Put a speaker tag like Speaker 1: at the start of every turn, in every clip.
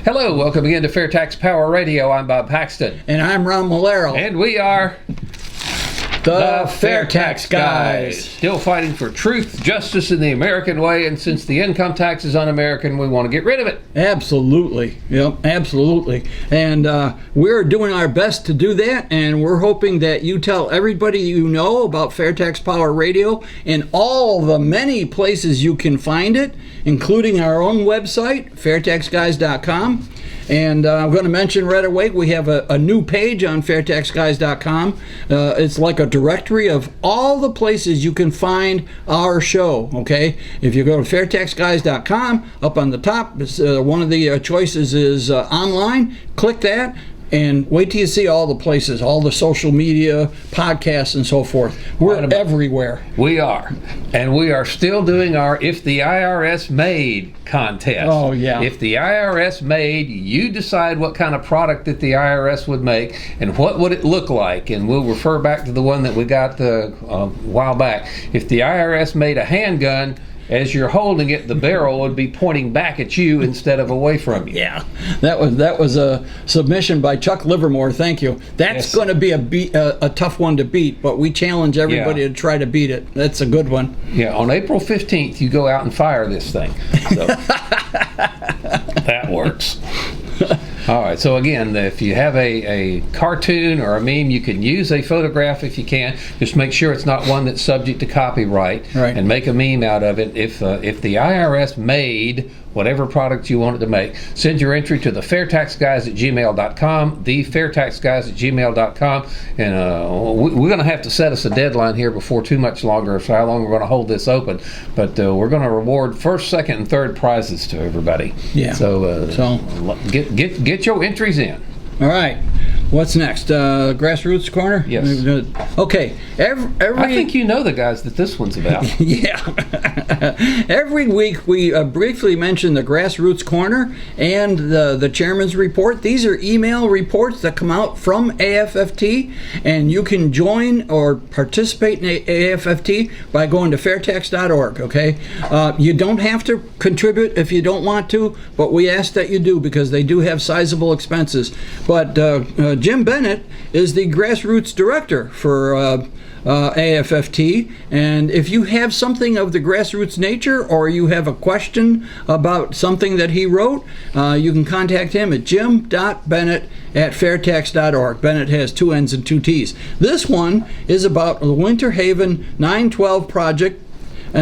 Speaker 1: Hello, welcome again to FAIRtax Power Radio. I'm Bob Paxton.
Speaker 2: And I'm Ron Malero.
Speaker 1: And we are
Speaker 2: the FAIRtax Guys.
Speaker 1: Still fighting for truth, justice in the American way, and since the income tax is un-American, we want to get rid of it.
Speaker 2: Absolutely. Yep, absolutely. And we're doing our best to do that, and we're hoping that you tell everybody you know about FAIRtax Power Radio in all the many places you can find it, including our own website, FAIRtaxGuys.com. And I'm going to mention right away, we have a new page on FAIRtaxGuys.com. It's like a directory of all the places you can find our show, okay? If you go to FAIRtaxGuys.com, up on the top, one of the choices is online. Click that. And wait till you see all the places, all the social media, podcasts, and so forth. We're everywhere.
Speaker 1: We are. And we are still doing our If the IRS Made contest.
Speaker 2: Oh, yeah.
Speaker 1: If the IRS made, you decide what kind of product that the IRS would make and what would it look like. And we'll refer back to the one that we got a while back. If the IRS made a handgun, as you're holding it, the barrel would be pointing back at you instead of away from you.
Speaker 2: Yeah, that was a submission by Chuck Livermore. Thank you. That's going to be a tough one to beat, but we challenge everybody to try to beat it. That's a good one.
Speaker 1: Yeah, on April 15th, you go out and fire this thing. So that works. All right, so again, if you have a cartoon or a meme, you can use a photograph if you can. Just make sure it's not one that's subject to copyright, and make a meme out of it. If the IRS made whatever product you want it to make, send your entry to the FAIRtaxGuys@gmail.com, the FAIRtaxGuys@gmail.com, and we're going to have to set us a deadline here before too much longer of how long we're going to hold this open. But we're going to reward first, second, and third prizes to everybody.
Speaker 2: Yeah.
Speaker 1: So get your entries in.
Speaker 2: All right. What's next? Grassroots Corner?
Speaker 1: Yes.
Speaker 2: Okay.
Speaker 1: I think you know the guys that this one's about.
Speaker 2: Yeah. Every week we briefly mention the Grassroots Corner and the Chairman's Report. These are email reports that come out from AFFT, and you can join or participate in AFFT by going to fairtax.org, okay? You don't have to contribute if you don't want to, but we ask that you do because they do have sizable expenses. But Jim Bennett is the grassroots director for AFFT, and if you have something of the grassroots nature or you have a question about something that he wrote, you can contact him at jim.bennett@fairtax.org. Bennett has 2 N's and 2 T's. This one is about the Winter Haven 912 project.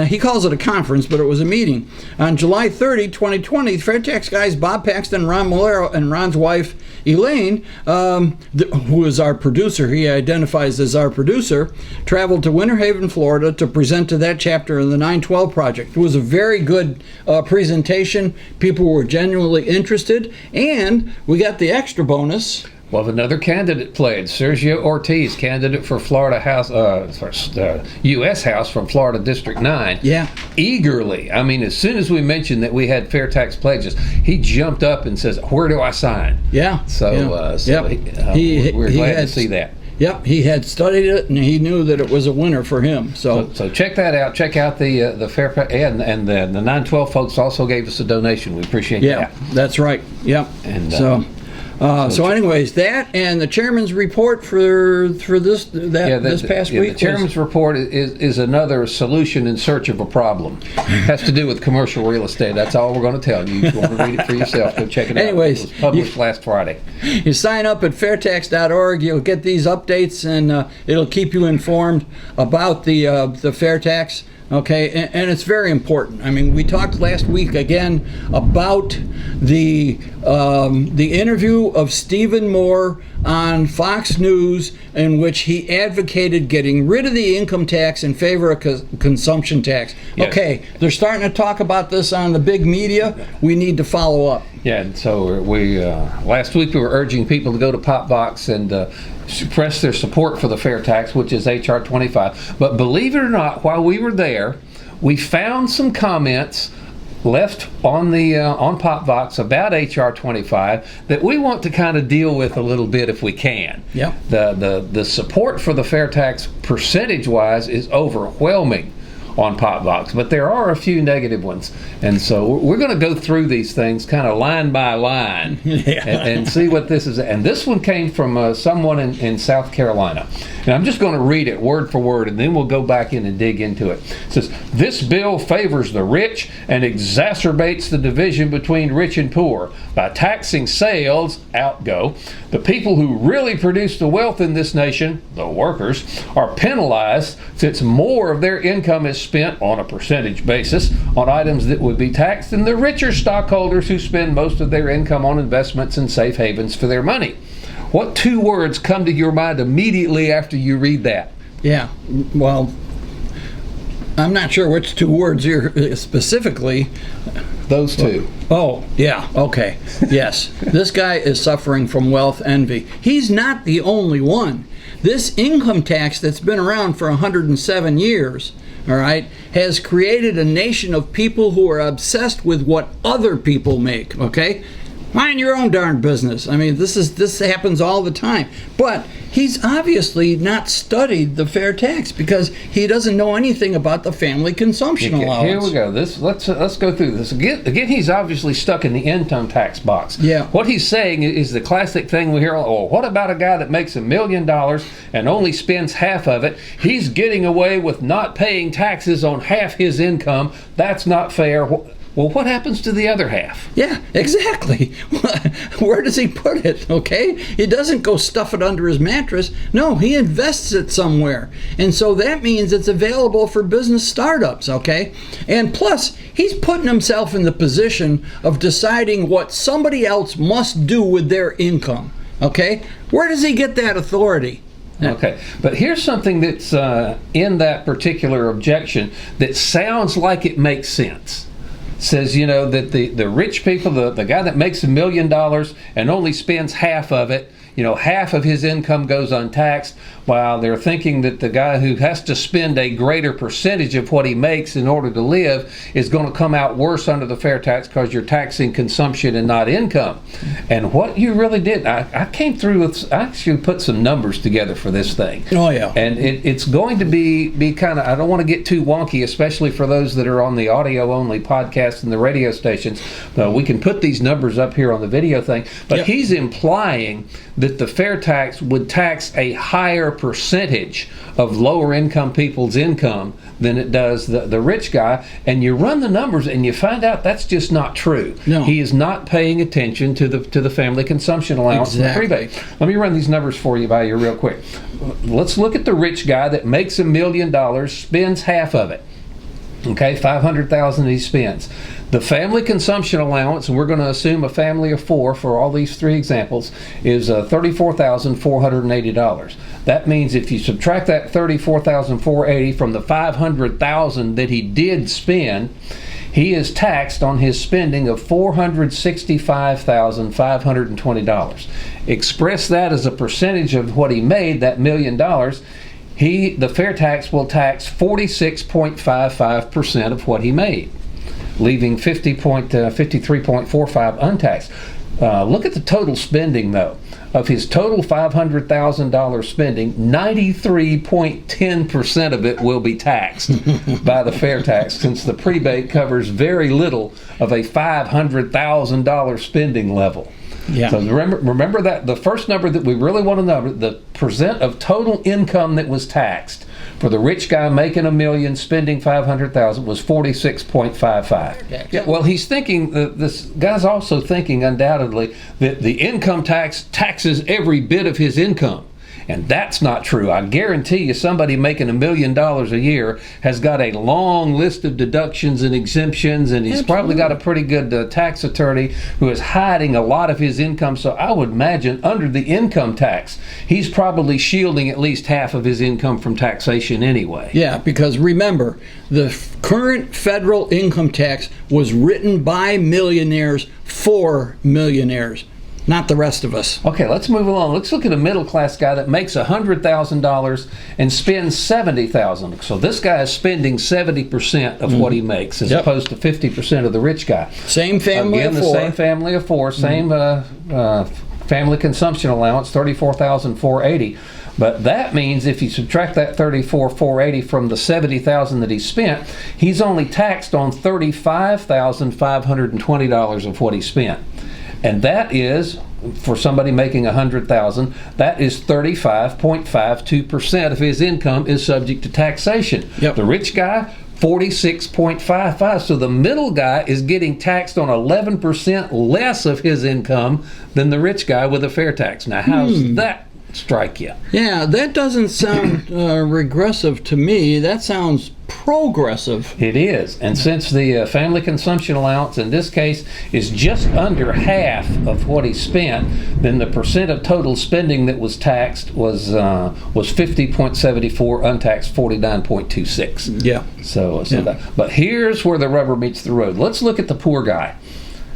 Speaker 2: He calls it a conference, but it was a meeting. On July 30, 2020, FAIRtax Guys Bob Paxton, Ron Malero, and Ron's wife, Elaine, who is our producer, he identifies as our producer, traveled to Winter Haven, Florida to present to that chapter in the 912 project. It was a very good presentation. People were genuinely interested, and we got the extra bonus.
Speaker 1: Well, another candidate played. Sergio Ortiz, candidate for Florida House, U.S. House from Florida District 9.
Speaker 2: Yeah. Eagerly.
Speaker 1: I mean, as soon as we mentioned that we had FAIRtax pledges, he jumped up and says, "Where do I sign?"
Speaker 2: Yeah.
Speaker 1: We're glad to see that.
Speaker 2: Yep, he had studied it, and he knew that it was a winner for him. So
Speaker 1: check that out. Check out the FAIRtax, and the 912 folks also gave us a donation. We appreciate that.
Speaker 2: Yeah, that's right. Yep.
Speaker 1: And
Speaker 2: so anyways, that and the chairman's report for this past week.
Speaker 1: The chairman's report is another solution in search of a problem. It has to do with commercial real estate. That's all we're going to tell you. If you want to read it for yourself, go check it out.
Speaker 2: Anyways,
Speaker 1: it was published last Friday.
Speaker 2: You sign up at fairtax.org. You'll get these updates, and it'll keep you informed about the FAIRtax. Okay, and it's very important. I mean, we talked last week again about the interview of Stephen Moore on Fox News, in which he advocated getting rid of the income tax in favor of consumption tax. Yes. Okay, they're starting to talk about this on the big media. We need to follow up.
Speaker 1: Yeah, and so we last week we were urging people to go to Popvox and express their support for the FAIRtax, which is H.R. 25. But believe it or not, while we were there, we found some comments left on the on Popvox about H.R. 25 that we want to kind of deal with a little bit if we can.
Speaker 2: Yeah.
Speaker 1: The support for the FAIRtax percentage-wise is overwhelming on Popvox, but there are a few negative ones. And so we're going to go through these things kind of line by line and see what this is. And this one came from someone in South Carolina. And I'm just going to read it word for word, and then we'll go back in and dig into it. It says, this bill favors the rich and exacerbates the division between rich and poor by taxing sales, outgo. The people who really produce the wealth in this nation, the workers, are penalized since more of their income is spent on a percentage basis on items that would be taxed than the richer stockholders who spend most of their income on investments and safe havens for their money. What two words come to your mind immediately after you read that?
Speaker 2: Yeah, well, I'm not sure which two words here specifically.
Speaker 1: Those two.
Speaker 2: Oh, yeah, okay. Yes, this guy is suffering from wealth envy. He's not the only one. This income tax that's been around for 107 years, all right, has created a nation of people who are obsessed with what other people make, okay? Mind your own darn business. I mean, this happens all the time. But he's obviously not studied the fair tax because he doesn't know anything about the family consumption allowance.
Speaker 1: Here we go. Let's go through this again. He's obviously stuck in the income tax box.
Speaker 2: Yeah.
Speaker 1: What he's saying is the classic thing we hear. Oh, what about a guy that makes $1 million and only spends half of it? He's getting away with not paying taxes on half his income. That's not fair. Well, what happens to the other half?
Speaker 2: Yeah, exactly. Where does he put it, okay? He doesn't go stuff it under his mattress. No, he invests it somewhere. And so that means it's available for business startups, okay? And plus, he's putting himself in the position of deciding what somebody else must do with their income, okay? Where does he get that authority?
Speaker 1: Okay, but here's something that's in that particular objection that sounds like it makes sense. Says, that the rich people, the guy that makes $1 million and only spends half of it, half of his income goes untaxed, while they're thinking that the guy who has to spend a greater percentage of what he makes in order to live is going to come out worse under the fair tax because you're taxing consumption and not income. And what you really did, I came through with, I actually put some numbers together for this thing.
Speaker 2: Oh, yeah.
Speaker 1: And it's going to be kind of, I don't want to get too wonky, especially for those that are on the audio-only podcast and the radio stations. We can put these numbers up here on the video thing, but he's implying that the fair tax would tax a higher percentage of lower income people's income than it does the rich guy, and you run the numbers and you find out that's just not true.
Speaker 2: No.
Speaker 1: He is not paying attention to the family consumption allowance and the rebate. Let me run these numbers for you by you real quick. Let's look at the rich guy that makes $1 million, spends half of it. Okay, $500,000 he spends. The family consumption allowance, and we're going to assume a family of four for all these three examples, is $34,480. That means if you subtract that $34,480 from the $500,000 that he did spend, he is taxed on his spending of $465,520. Express that as a percentage of what he made, that $1 million. The fair tax will tax 46.55% of what he made, leaving 53.45 untaxed. Look at the total spending, though. Of his total $500,000 spending, 93.10% of it will be taxed by the fair tax, since the prebate covers very little of a $500,000 spending level.
Speaker 2: Yeah.
Speaker 1: So remember that the first number that we really want to know, the percent of total income that was taxed for the rich guy making $1 million, spending $500,000 was 46.55. Yeah, well, he's thinking, this guy's also thinking undoubtedly that the income tax taxes every bit of his income. And that's not true. I guarantee you somebody making $1 million a year has got a long list of deductions and exemptions, and he's probably got a pretty good tax attorney who is hiding a lot of his income. So I would imagine under the income tax, he's probably shielding at least half of his income from taxation anyway.
Speaker 2: Yeah, because remember, the current federal income tax was written by millionaires for millionaires, not the rest of us.
Speaker 1: Okay, let's move along. Let's look at a middle class guy that makes $100,000 and spends $70,000. So this guy is spending 70% of what he makes, as opposed to 50% of the rich guy.
Speaker 2: Same family of four.
Speaker 1: The same family of four, same family consumption allowance, $34,480. But that means if you subtract that $34,480 from the $70,000 that he spent, he's only taxed on $35,520 of what he spent. And that is, for somebody making $100,000, that is 35.52% of his income is subject to taxation.
Speaker 2: Yep.
Speaker 1: The rich guy, 46.55. So the middle guy is getting taxed on 11% less of his income than the rich guy with a fair tax. Now, how's that strike you?
Speaker 2: Yeah, that doesn't sound regressive to me. That sounds progressive.
Speaker 1: It is. And since the family consumption allowance in this case is just under half of what he spent, then the percent of total spending that was taxed was 50.74, untaxed 49.26.
Speaker 2: Yeah.
Speaker 1: So but here's where the rubber meets the road. Let's look at the poor guy.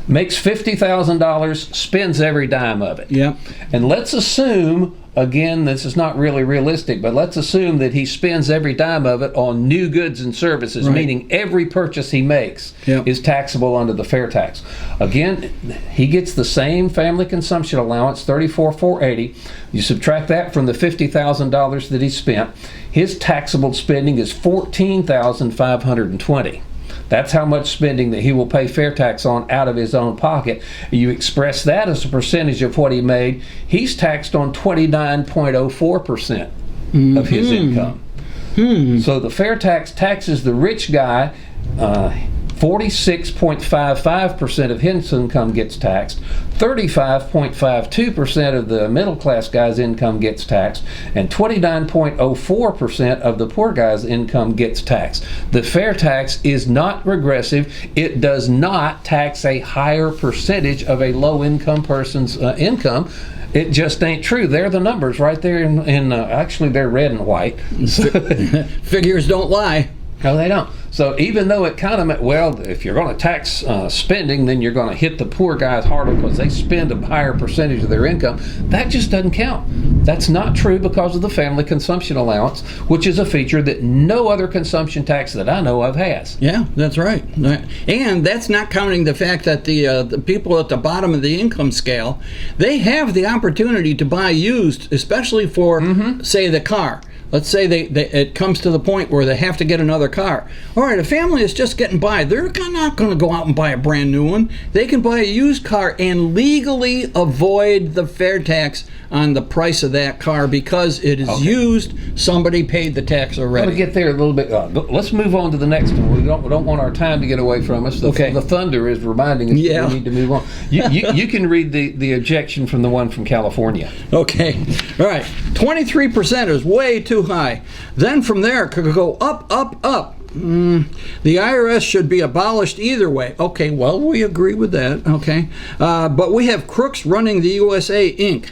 Speaker 1: Makes $50,000, spends every dime of it.
Speaker 2: Yeah.
Speaker 1: And let's assume, again, this is not really realistic, but let's assume that he spends every dime of it on new goods and services,
Speaker 2: right.
Speaker 1: meaning every purchase he makes is taxable under the fair tax. Again, he gets the same family consumption allowance, $34,480. You subtract that from the $50,000 that he spent, his taxable spending is $14,520. That's how much spending that he will pay fair tax on out of his own pocket. You express that as a percentage of what he made, he's taxed on 29.04% of his income. So the fair tax taxes the rich guy, 46.55% of his income gets taxed, 35.52% of the middle class guy's income gets taxed, and 29.04% of the poor guy's income gets taxed. The fair tax is not regressive. It does not tax a higher percentage of a low income person's income. It just ain't true. They're the numbers right there actually they're red and white.
Speaker 2: Figures don't lie.
Speaker 1: No, they don't. So even though it kind of, well, if you're going to tax spending, then you're going to hit the poor guys harder because they spend a higher percentage of their income. That just doesn't count. That's not true because of the family consumption allowance, which is a feature that no other consumption tax that I know of has.
Speaker 2: Yeah, that's right. And that's not counting the fact that the people at the bottom of the income scale, they have the opportunity to buy used, especially for, say, the car. Let's say it comes to the point where they have to get another car. All right, a family is just getting by. They're not going to go out and buy a brand new one. They can buy a used car and legally avoid the fair tax on the price of that car because it is used. Somebody paid the tax already.
Speaker 1: Let me get there a little bit. Let's move on to the next one. We don't want our time to get away from us. The thunder is reminding us that we need to move on. You can read the objection from the one from California.
Speaker 2: Okay. All right. 23% is way too high. Then from there, it could go up, up, up. The IRS should be abolished either way. Okay, well, we agree with that. Okay. But we have crooks running the USA Inc.,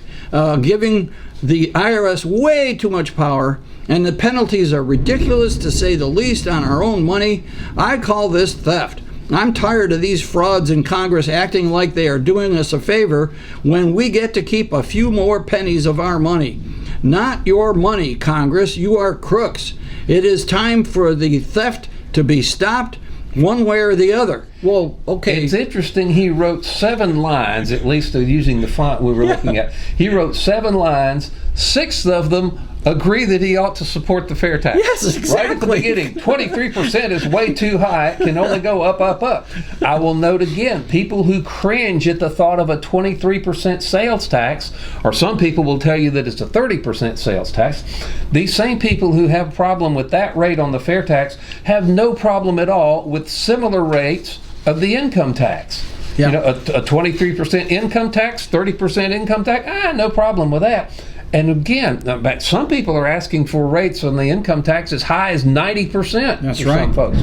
Speaker 2: giving the IRS way too much power, and the penalties are ridiculous to say the least on our own money. I call this theft. I'm tired of these frauds in Congress acting like they are doing us a favor when we get to keep a few more pennies of our money. Not your money, Congress. You are crooks. It is time for the theft to be stopped one way or the other. Well, okay.
Speaker 1: It's interesting. He wrote 7 lines, at least using the font we were looking at. He wrote 7 lines. 6 of them agree that he ought to support the fair tax.
Speaker 2: Yes, exactly.
Speaker 1: Right at the beginning, 23% is way too high. It can only go up, up, up. I will note again, people who cringe at the thought of a 23% sales tax, or some people will tell you that it's a 30% sales tax. These same people who have a problem with that rate on the fair tax have no problem at all with similar rates of the income tax.
Speaker 2: Yeah.
Speaker 1: You know, a 23% income tax, 30% income tax, no problem with that. And again, some people are asking for rates on the income tax as high as 90%.
Speaker 2: That's
Speaker 1: for
Speaker 2: right.
Speaker 1: Some folks.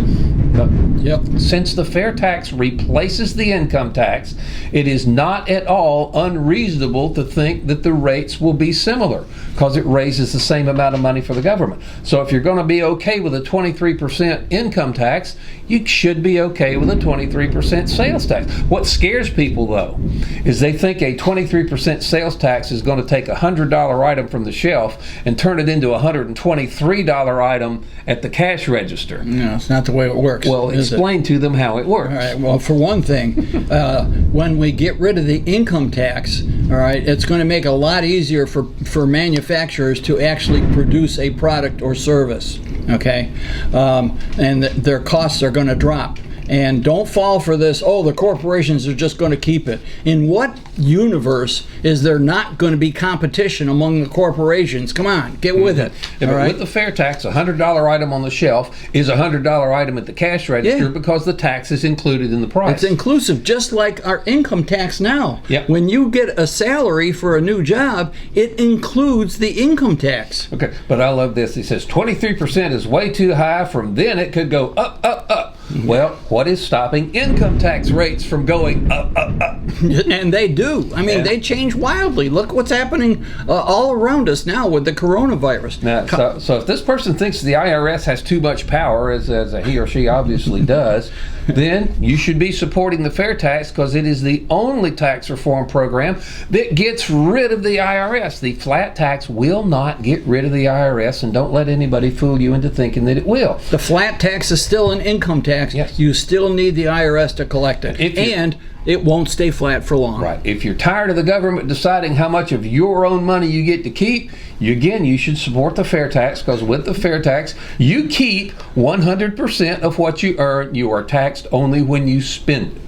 Speaker 2: Yep.
Speaker 1: Since the fair tax replaces the income tax, it is not at all unreasonable to think that the rates will be similar because it raises the same amount of money for the government. So if you're going to be okay with a 23% income tax, you should be okay with a 23% sales tax. What scares people, though, is they think a 23% sales tax is going to take a $100 item from the shelf and turn it into a $123 item at the cash register.
Speaker 2: No, it's not the way it works.
Speaker 1: Well, explain to them how it works.
Speaker 2: All right. Well, for one thing, when we get rid of the income tax, all right, it's going to make it a lot easier for manufacturers to actually produce a product or service. Okay, and their costs are going to drop. And don't fall for this, oh, the corporations are just going to keep it. In what universe is there not going to be competition among the corporations? Come on, get with it.
Speaker 1: Yeah, but with the fair tax, a $100 item on the shelf is a $100 item at the cash register because the tax is included in the price.
Speaker 2: It's inclusive, just like our income tax now.
Speaker 1: Yep.
Speaker 2: When you get a salary for a new job, it includes the income tax.
Speaker 1: Okay, but I love this. It says 23% is way too high. From then it could go up, up, up. Well, what is stopping income tax rates from going up, up, up?
Speaker 2: And they do. I mean, they change wildly. Look what's happening all around us now with the coronavirus.
Speaker 1: Now, so if this person thinks the IRS has too much power, as he or she obviously does, then you should be supporting the fair tax because it is the only tax reform program that gets rid of the IRS. The flat tax will not get rid of the IRS, and don't let anybody fool you into thinking that it will.
Speaker 2: The flat tax is still an income tax.
Speaker 1: Yes.
Speaker 2: You still need the IRS to collect it. And it won't stay flat for long.
Speaker 1: Right. If you're tired of the government deciding how much of your own money you get to keep, you should support the fair tax, because with the fair tax, you keep 100% of what you earn. You are taxed only when you spend it.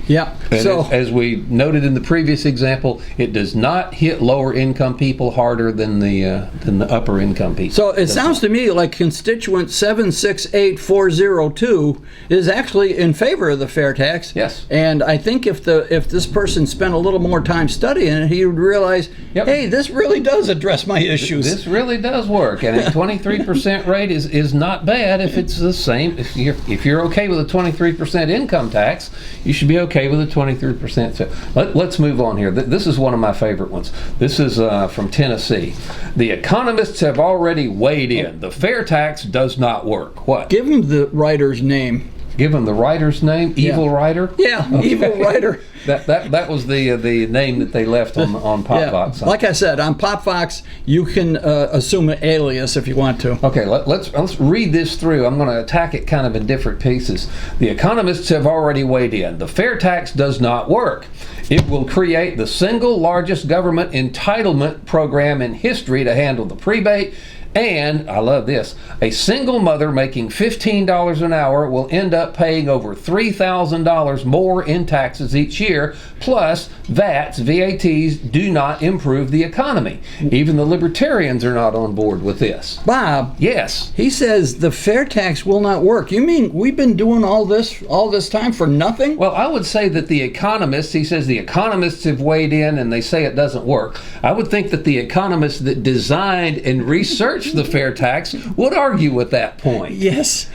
Speaker 2: Yeah.
Speaker 1: And
Speaker 2: so
Speaker 1: as we noted in the previous example, it does not hit lower income people harder than the upper income people.
Speaker 2: So it sounds to me like constituent 768402 is actually in favor of the fair tax.
Speaker 1: Yes.
Speaker 2: And I think if this person spent a little more time studying it, he would realize, hey, this really does address my issues.
Speaker 1: This really does work, and a 23% rate is not bad if it's the same. If you're okay with a 23% income tax, you should be okay with a 23%. So let's move on here. This is one of my favorite ones. This is from Tennessee. The economists have already weighed in. The fair tax does not work. What?
Speaker 2: Give him the writer's name.
Speaker 1: Give him the writer's name? Evil Writer?
Speaker 2: Yeah, okay. Evil Writer.
Speaker 1: That was the name that they left on Popvox.
Speaker 2: Yeah. Like I said, on Popvox, you can assume an alias if you want to.
Speaker 1: Okay, let's read this through. I'm going to attack it kind of in different pieces. The economists have already weighed in. The fair tax does not work. It will create the single largest government entitlement program in history to handle the prebate. And, I love this, a single mother making $15 an hour will end up paying over $3,000 more in taxes each year, plus VATs do not improve the economy. Even the libertarians are not on board with this.
Speaker 2: Bob.
Speaker 1: Yes.
Speaker 2: He says the fair tax will not work. You mean we've been doing all this time for nothing?
Speaker 1: Well, I would say that he says the economists have weighed in and they say it doesn't work. I would think that the economists that designed and researched the fair tax would argue with that point.
Speaker 2: Yes.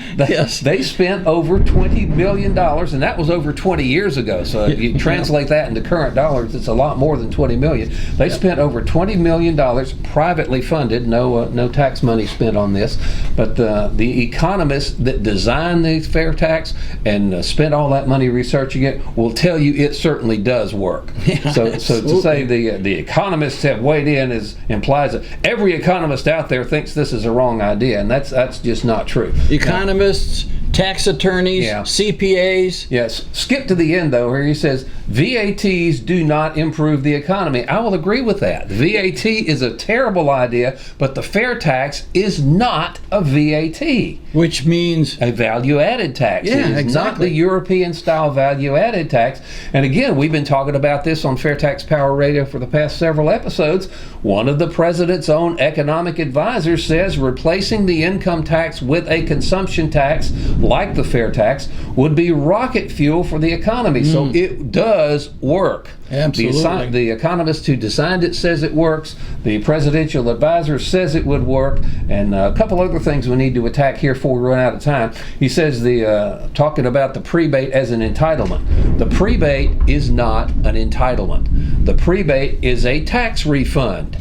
Speaker 1: They spent over $20 billion, and that was over 20 years ago. So if you translate that into current dollars, it's a lot more than $20 million. They spent over $20 million privately funded, no tax money spent on this. But the economists that designed the fair tax and spent all that money researching it will tell you it certainly does work.
Speaker 2: Yeah,
Speaker 1: so to say the economists have weighed in implies that every economist out there thinks this is a wrong idea, and that's just not true.
Speaker 2: Economists, tax attorneys, CPAs.
Speaker 1: Yes. Skip to the end, though, where he says VATs do not improve the economy. I will agree with that. VAT is a terrible idea, but the fair tax is not a VAT.
Speaker 2: Which means
Speaker 1: a value-added tax.
Speaker 2: Yeah,
Speaker 1: it is
Speaker 2: exactly.
Speaker 1: not the European-style value-added tax. And again, we've been talking about this on FAIRtax Power Radio for the past several episodes. One of the president's own economic advisors says replacing the income tax with a consumption tax like the fair tax would be rocket fuel for the economy. So it does work.
Speaker 2: Absolutely.
Speaker 1: The economist who designed it says it works. The presidential advisor says it would work. And a couple other things we need to attack here before we run out of time. He says talking about the prebate as an entitlement. The prebate is not an entitlement. The prebate is a tax refund.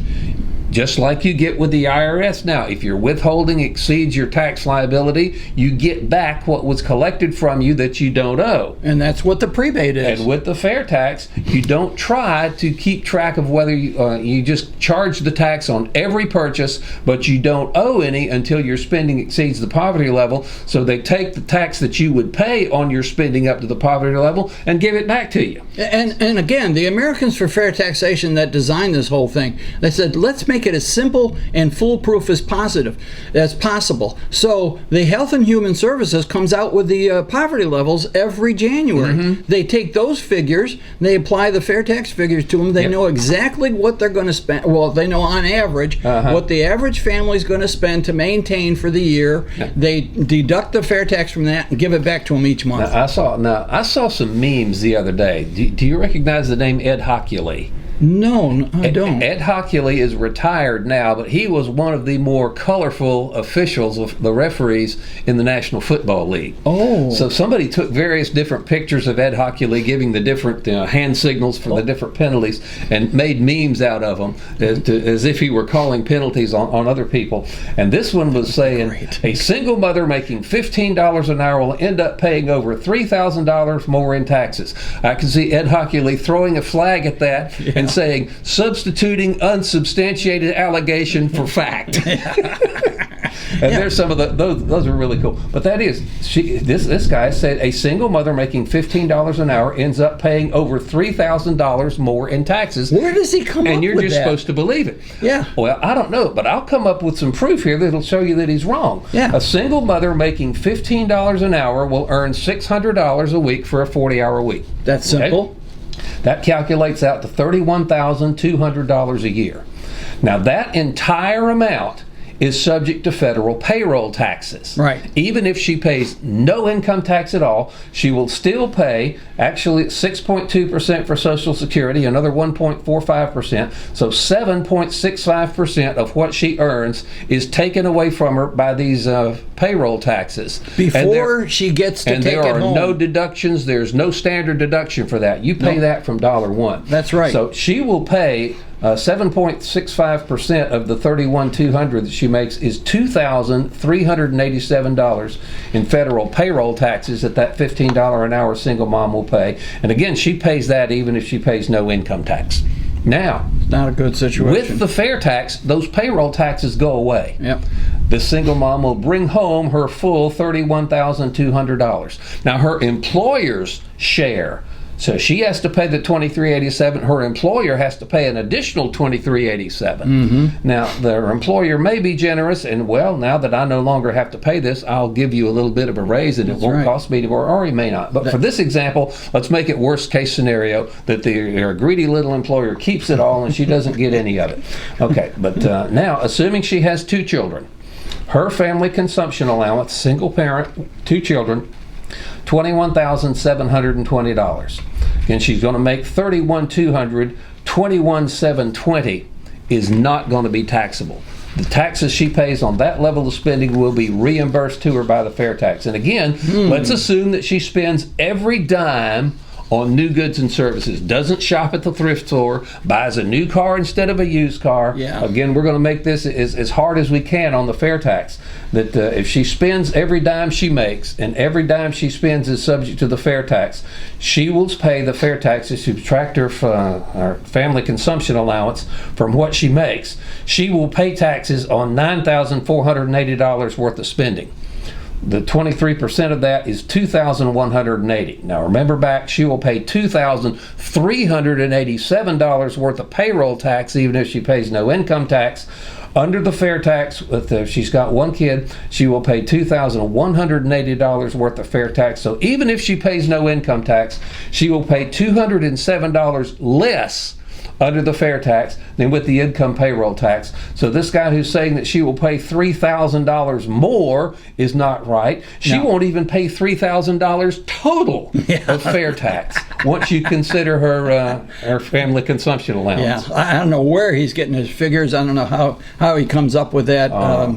Speaker 1: just like you get with the IRS now. If your withholding exceeds your tax liability, you get back what was collected from you that you don't owe.
Speaker 2: And that's what the prebate is.
Speaker 1: And with the FAIRtax, you don't try to keep track of whether you just charge the tax on every purchase, but you don't owe any until your spending exceeds the poverty level. So they take the tax that you would pay on your spending up to the poverty level and give it back to you.
Speaker 2: And again, the Americans for Fair Taxation that designed this whole thing, they said, let's make it as simple and foolproof as possible. So the Health and Human Services comes out with the poverty levels every January. Mm-hmm. They take those figures, they apply the FAIRtax figures to them. They know exactly what they're going to spend. Well, they know on average what the average family is going to spend to maintain for the year. They deduct the FAIRtax from that and give it back to them each month.
Speaker 1: Now, I saw some memes the other day. Do you recognize the name Ed Hockley?
Speaker 2: No, I don't.
Speaker 1: Ed Hockley is retired now, but he was one of the more colorful officials of the referees in the National Football League.
Speaker 2: Oh.
Speaker 1: So somebody took various different pictures of Ed Hockley giving the different hand signals for the different penalties and made memes out of them as if he were calling penalties on other people. And this one was saying, a single mother making $15 an hour will end up paying over $3,000 more in taxes. I can see Ed Hockley throwing a flag at that and saying, substituting unsubstantiated allegation for fact. And there's some of those are really cool. But that is, this guy said a single mother making $15 an hour ends up paying over $3,000 more in taxes.
Speaker 2: Where does he come up with that?
Speaker 1: And you're just supposed to believe it.
Speaker 2: Yeah.
Speaker 1: Well, I don't know, but I'll come up with some proof here that'll show you that he's wrong.
Speaker 2: Yeah.
Speaker 1: A single mother making $15 an hour will earn $600 a week for a 40-hour week.
Speaker 2: That's simple.
Speaker 1: Okay? That calculates out to $31,200 a year. Now, that entire amount is subject to federal payroll taxes.
Speaker 2: Right.
Speaker 1: Even if she pays no income tax at all, she will still pay actually 6.2% for Social Security, another 1.45%. So 7.65% of what she earns is taken away from her by these payroll taxes.
Speaker 2: Before she gets to take it home.
Speaker 1: And there are no deductions. There's no standard deduction for that. You pay that from $1.
Speaker 2: That's right.
Speaker 1: So she will pay 7.65% of the $31,200 that she makes is $2,387 in federal payroll taxes that $15 an hour single mom will pay. And again, she pays that even if she pays no income tax. Now,
Speaker 2: not a good situation.
Speaker 1: With the FAIRtax, those payroll taxes go away.
Speaker 2: Yep.
Speaker 1: The single mom will bring home her full $31,200. Now, her employer's share, so she has to pay the $2,387. Her employer has to pay an additional $2,387. Mm-hmm. Now, their employer may be generous, and well, now that I no longer have to pay this, I'll give you a little bit of a raise, and it won't cost me more, or he may not. But for this example, let's make it worst case scenario that their greedy little employer keeps it all and she doesn't get any of it. Okay, but now, assuming she has 2 children, her family consumption allowance, single parent, 2 children, $21,720. And she's going to make $31,200. $21,720 is not going to be taxable. The taxes she pays on that level of spending will be reimbursed to her by the FAIRtax. And again, let's assume that she spends every dime on new goods and services, doesn't shop at the thrift store, buys a new car instead of a used car.
Speaker 2: Yeah.
Speaker 1: Again, we're going to make this as hard as we can on the FAIRtax. That if she spends every dime she makes, and every dime she spends is subject to the FAIRtax, she will pay the FAIRtax to subtract her family consumption allowance from what she makes. She will pay taxes on $9,480 worth of spending. The 23% of that is $2,180. Now remember back, she will pay $2,387 worth of payroll tax even if she pays no income tax. Under the FAIRtax, if she's got 1 kid, she will pay $2,180 worth of FAIRtax. So even if she pays no income tax, she will pay $207 less under the FAIRtax than with the income payroll tax. So this guy who's saying that she will pay $3,000 more is not right. She won't even pay $3,000 total of FAIRtax. once you consider her family consumption allowance.
Speaker 2: Yeah, I don't know where he's getting his figures. I don't know how he comes up with that.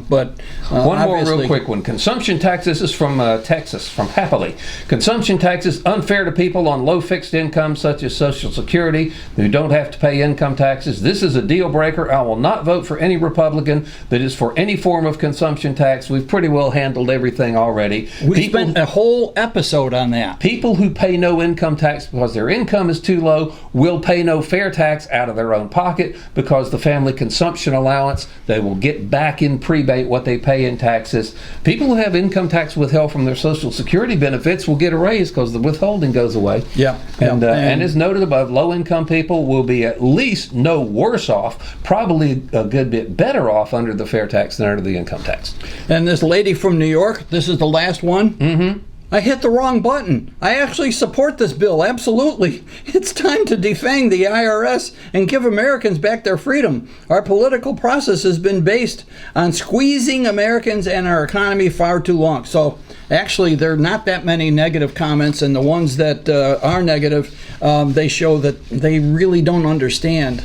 Speaker 2: But
Speaker 1: one more real quick one. Consumption tax. This is from Texas, from Happily. Consumption tax is unfair to people on low fixed incomes such as Social Security who don't have to pay income taxes. This is a deal breaker. I will not vote for any Republican that is for any form of consumption tax. We've pretty well handled everything already.
Speaker 2: We spent a whole episode on that.
Speaker 1: People who pay no income tax because their income is too low will pay no fair tax out of their own pocket because the family consumption allowance, they will get back in prebate what they pay in taxes. People who have income tax withheld from their Social Security benefits will get a raise because the withholding goes away.
Speaker 2: Yeah.
Speaker 1: And as noted above, low-income people will be at least no worse off, probably a good bit better off under the fair tax than under the income tax.
Speaker 2: And this lady from New York, this is the last one.
Speaker 1: Mm-hmm.
Speaker 2: I hit the wrong button. I actually support this bill, absolutely. It's time to defang the IRS and give Americans back their freedom. Our political process has been based on squeezing Americans and our economy far too long. So actually, there are not that many negative comments, and the ones that are negative, they show that they really don't understand,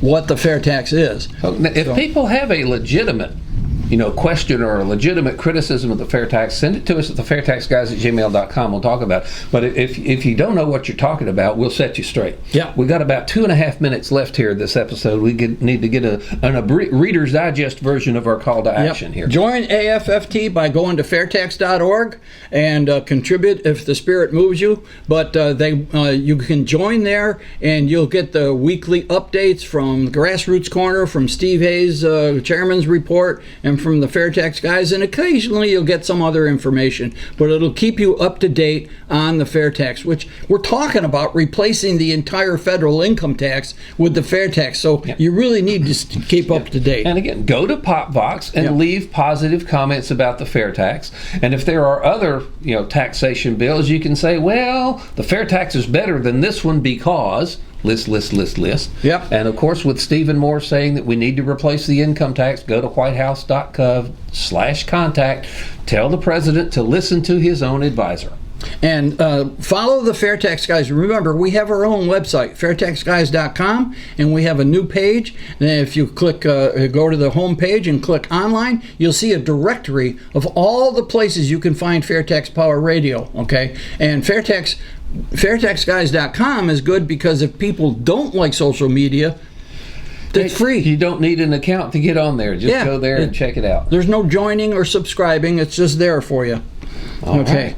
Speaker 2: what the fair tax is.
Speaker 1: If people have a legitimate question or a legitimate criticism of the fair tax, send it to us at FAIRtaxGuys@gmail.com. We'll talk about it. But if you don't know what you're talking about, we'll set you straight.
Speaker 2: Yeah.
Speaker 1: We've got about 2.5 minutes left here this episode. We need to get a Reader's Digest version of our call to action here.
Speaker 2: Join AFFT by going to FAIRtax.org and contribute if the spirit moves you. But you can join there, and you'll get the weekly updates from Grassroots Corner, from Steve Hayes' Chairman's Report, and from the FAIRtax Guys, and occasionally you'll get some other information, but it'll keep you up to date on the fair tax, which we're talking about replacing the entire federal income tax with the fair tax. So you really need to keep up to date.
Speaker 1: And again, go to Popvox and leave positive comments about the fair tax. And if there are other taxation bills, you can say, well, the fair tax is better than this one because list.
Speaker 2: Yep.
Speaker 1: And of course, with Stephen Moore saying that we need to replace the income tax, go to whitehouse.gov/contact. Tell the president to listen to his own advisor.
Speaker 2: And follow the FAIRtax Guys. Remember, we have our own website, FAIRtaxGuys.com, and we have a new page. And if you go to the home page and click online, you'll see a directory of all the places you can find FAIRtax Power Radio. Okay, and FAIRtaxGuys.com is good because if people don't like social media, it's free. You
Speaker 1: don't need an account to get on there. Just go there and check it out.
Speaker 2: There's no joining or subscribing. It's just there for you. Okay.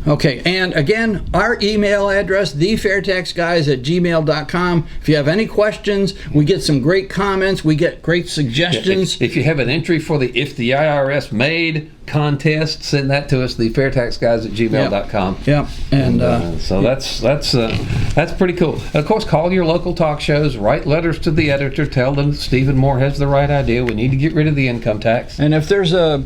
Speaker 2: Okay, and again, our email address, thefairtaxguys@gmail.com. If you have any questions, we get some great comments, we get great suggestions.
Speaker 1: If you have an entry for the If the IRS Made contest, send that to us, thefairtaxguys@gmail.com.
Speaker 2: Yeah. And
Speaker 1: so that's pretty cool. And of course, call your local talk shows, write letters to the editor, tell them that Stephen Moore has the right idea. We need to get rid of the income tax.
Speaker 2: And if there's a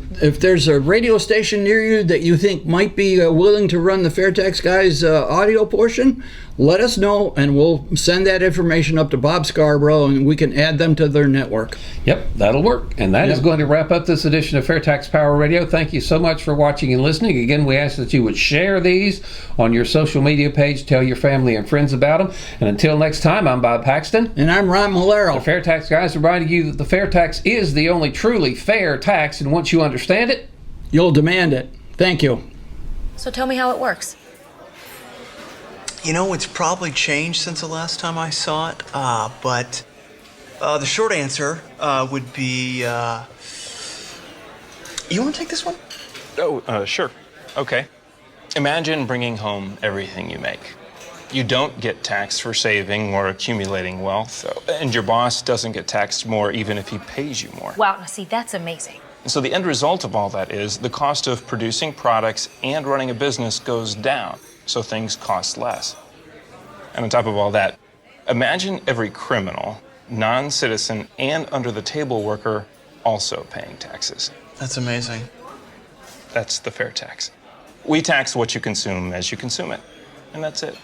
Speaker 2: radio station near you that you think might be willing to run the FAIRtax Guys audio portion, let us know, and we'll send that information up to Bob Scarborough, and we can add them to their network.
Speaker 1: Yep, that'll work. And that is going to wrap up this edition of FAIRtax Power Radio. Thank you so much for watching and listening. Again, we ask that you would share these on your social media page, tell your family and friends about them. And until next time, I'm Bob Paxton.
Speaker 2: And I'm Ron Malero.
Speaker 1: The FAIRtax Guys reminding you that the fair tax is the only truly fair tax, and once you understand it,
Speaker 2: you'll demand it. Thank you.
Speaker 3: So tell me how it works.
Speaker 4: It's probably changed since the last time I saw it, but the short answer would be, you want to take this one?
Speaker 5: Oh, sure. Okay. Imagine bringing home everything you make. You don't get taxed for saving or accumulating wealth, and your boss doesn't get taxed more even if he pays you more.
Speaker 3: Wow, now see, that's amazing.
Speaker 5: So the end result of all that is the cost of producing products and running a business goes down, so things cost less. And on top of all that, imagine every criminal, non-citizen, and under-the-table worker also paying taxes.
Speaker 4: That's amazing.
Speaker 5: That's the fair tax. We tax what you consume as you consume it, and that's it.